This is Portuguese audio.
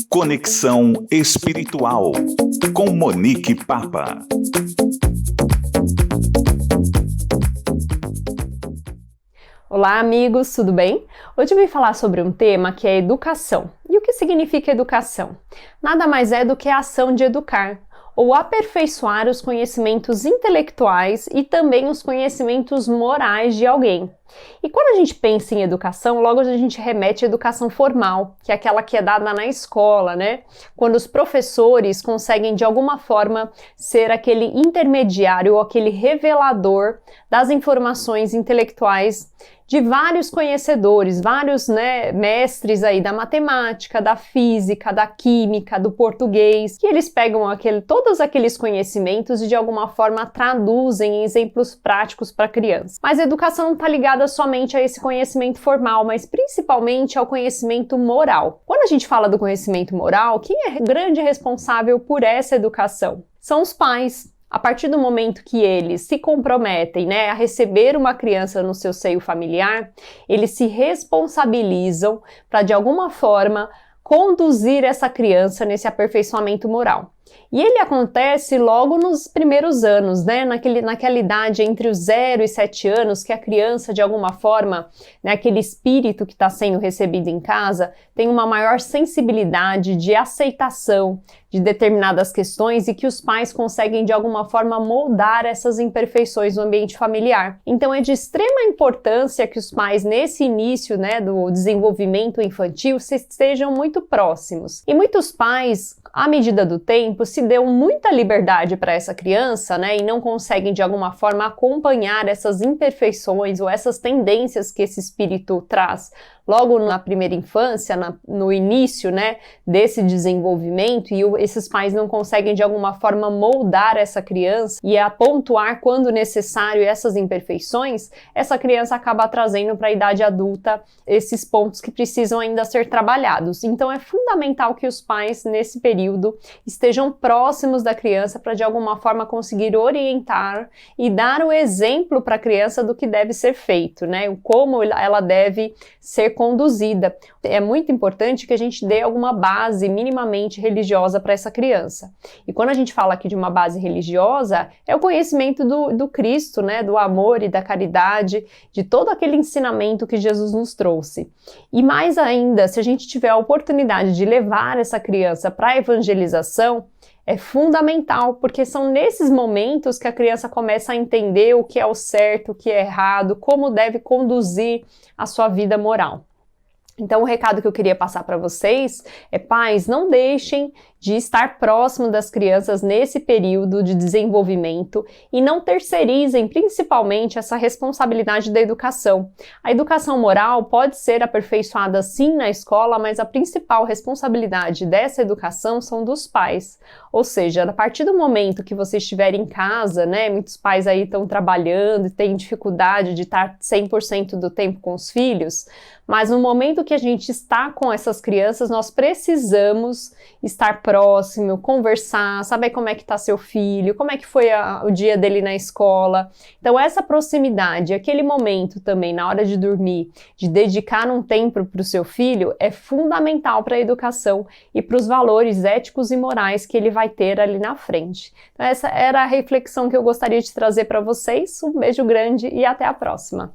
Conexão Espiritual, com Monique Papa. Olá, amigos, tudo bem? Hoje eu vim falar sobre um tema que é educação. E o que significa educação? Nada mais é do que a ação de educar, ou aperfeiçoar os conhecimentos intelectuais e também os conhecimentos morais de alguém. E quando a gente pensa em educação, logo a gente remete à educação formal, que é aquela que é dada na escola, né? Quando os professores conseguem de alguma forma ser aquele intermediário ou aquele revelador das informações intelectuais de vários conhecedores, vários mestres aí da matemática, da física, da química, do português, que eles pegam todos aqueles conhecimentos e de alguma forma traduzem em exemplos práticos para a criança. Mas a educação não está ligada somente a esse conhecimento formal, mas principalmente ao conhecimento moral. Quando a gente fala do conhecimento moral, quem é grande responsável por essa educação? São os pais. A partir do momento que eles se comprometem, a receber uma criança no seu seio familiar, eles se responsabilizam para, de alguma forma, conduzir essa criança nesse aperfeiçoamento moral. E ele acontece logo nos primeiros anos, naquela idade entre os 0 e 7 anos, que a criança, de alguma forma, aquele espírito que está sendo recebido em casa, tem uma maior sensibilidade de aceitação de determinadas questões e que os pais conseguem, de alguma forma, moldar essas imperfeições no ambiente familiar. Então, é de extrema importância que os pais, nesse início do desenvolvimento infantil, estejam muito próximos. E muitos pais, à medida do tempo, se dão muita liberdade para essa criança, e não conseguem, de alguma forma, acompanhar essas imperfeições ou essas tendências que esse espírito traz logo na primeira infância, no início, desse desenvolvimento, e esses pais não conseguem, de alguma forma, moldar essa criança e pontuar, quando necessário, essas imperfeições, essa criança acaba trazendo para a idade adulta esses pontos que precisam ainda ser trabalhados. Então, é fundamental que os pais, nesse período, estejam próximos da criança para, de alguma forma, conseguir orientar e dar o exemplo para a criança do que deve ser feito, como ela deve ser conduzida. É muito importante que a gente dê alguma base minimamente religiosa para essa criança. E quando a gente fala aqui de uma base religiosa, é o conhecimento do Cristo, do amor e da caridade, de todo aquele ensinamento que Jesus nos trouxe. E mais ainda, se a gente tiver a oportunidade de levar essa criança para a evangelização, é fundamental, porque são nesses momentos que a criança começa a entender o que é o certo, o que é errado, como deve conduzir a sua vida moral. Então, o recado que eu queria passar para vocês é: pais, não deixem de estar próximo das crianças nesse período de desenvolvimento e não terceirizem principalmente essa responsabilidade da educação. A educação moral pode ser aperfeiçoada sim na escola, mas a principal responsabilidade dessa educação são dos pais. Ou seja, a partir do momento que você estiver em casa, muitos pais aí estão trabalhando e têm dificuldade de estar 100% do tempo com os filhos, mas no momento que a gente está com essas crianças, nós precisamos estar próximo, conversar, saber como é que está seu filho, como é que foi o dia dele na escola. Então, essa proximidade, aquele momento também, na hora de dormir, de dedicar um tempo para o seu filho, é fundamental para a educação e para os valores éticos e morais que ele vai ter ali na frente. Então, essa era a reflexão que eu gostaria de trazer para vocês. Um beijo grande e até a próxima!